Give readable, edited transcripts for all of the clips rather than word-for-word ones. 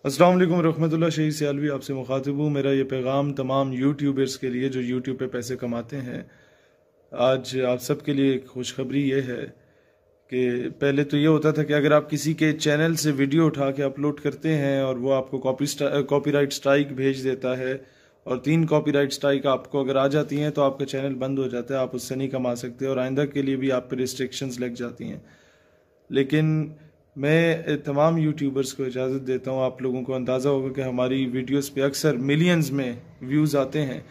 अस्सलाम वालेकुम रहमतुल्लाह। शहीद सियालवी आपसे मुखातिब हूँ। मेरा ये पैगाम तमाम यूट्यूबर्स के लिए जो यूट्यूब पे पैसे कमाते हैं। आज आप सब के लिए एक खुशखबरी ये है कि पहले तो ये होता था कि अगर आप किसी के चैनल से वीडियो उठा के अपलोड करते हैं और वो आपको कॉपीराइट स्ट्राइक भेज देता है और 3 कॉपीराइट स्ट्राइक आपको अगर आ जाती हैं तो आपका चैनल बंद हो जाता है, आप उससे नहीं कमा सकते और आइंदा के लिए भी आप पर रिस्ट्रिक्शंस लग जाती हैं। लेकिन मैं तमाम यूट्यूबर्स को इजाज़त देता हूँ। आप लोगों को अंदाज़ा होगा कि हमारी वीडियोस पे अक्सर मिलियंस में व्यूज़ आते हैं।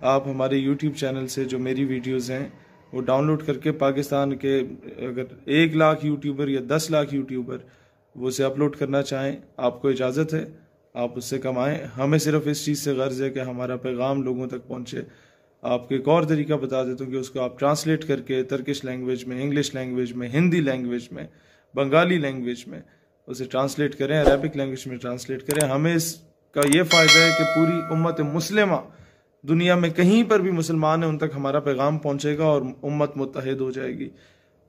आप हमारे यूट्यूब चैनल से जो मेरी वीडियोस हैं वो डाउनलोड करके पाकिस्तान के अगर 1 लाख यूट्यूबर या 10 लाख यूट्यूबर वो उसे अपलोड करना चाहें, आपको इजाज़त है, आप उससे कमाएं। हमें सिर्फ इस चीज़ से गर्ज है कि हमारा पैगाम लोगों तक पहुँचे। आपको एक और तरीका बता देता हूँ कि उसको आप ट्रांसलेट करके तुर्किश लैंग्वेज में, इंग्लिश लैंग्वेज में, हिंदी लैंग्वेज में, बंगाली लैंग्वेज में उसे ट्रांसलेट करें, अरबिक लैंग्वेज में ट्रांसलेट करें। हमें इसका ये फ़ायदा है कि पूरी उम्मत मुस्लिमा दुनिया में कहीं पर भी मुसलमान है उन तक हमारा पैगाम पहुंचेगा और उम्मत मुत्तहिद हो जाएगी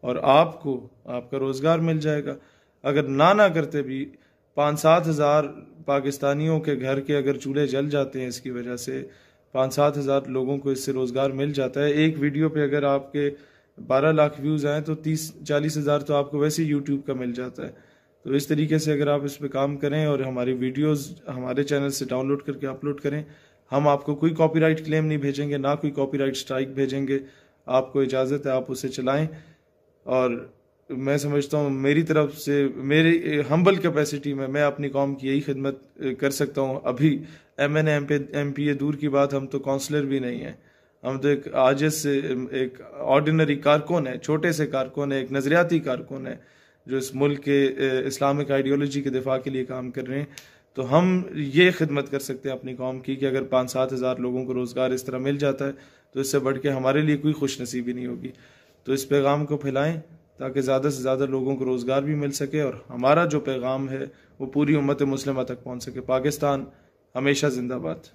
और आपको आपका रोज़गार मिल जाएगा। अगर ना करते भी 5-7 हज़ार पाकिस्तानियों के घर के अगर चूल्हे जल जाते हैं इसकी वजह से, 5-7 हज़ार लोगों को इससे रोज़गार मिल जाता है। एक वीडियो पे अगर आपके 12 लाख व्यूज़ आए तो 30-40 हज़ार तो आपको वैसे यूट्यूब का मिल जाता है। तो इस तरीके से अगर आप इस पर काम करें और हमारी वीडियोस हमारे चैनल से डाउनलोड करके अपलोड करें, हम आपको कोई कॉपीराइट क्लेम नहीं भेजेंगे, ना कोई कॉपीराइट स्ट्राइक भेजेंगे। आपको इजाज़त है, आप उसे चलाएं। और मैं समझता हूँ मेरी तरफ से, मेरी हम्बल कैपेसिटी में मैं अपनी कौम की यही खिदमत कर सकता हूँ। अभी MNA MPA दूर की बात, हम तो काउंसलर भी नहीं हैं। हम तो एक आजिज़ से एक ऑर्डिनरी कारकुन है, छोटे से कारकुन है, एक नज़रियाती कारकुन है जो इस मुल्क के इस्लामिक आइडियोलॉजी के दिफा के लिए काम कर रहे हैं। तो हम ये खिदमत कर सकते हैं अपनी कौम की कि अगर 5-7 हज़ार लोगों को रोज़गार इस तरह मिल जाता है तो इससे बढ़ के हमारे लिए कोई खुश नसीबी नहीं होगी। तो इस पैगाम को फैलाएं ताकि ज़्यादा से ज़्यादा लोगों को रोज़गार भी मिल सके और हमारा जो पैगाम है वो पूरी उम्मत मुस्लिमा तक पहुँच सके। पाकिस्तान हमेशा जिंदाबाद।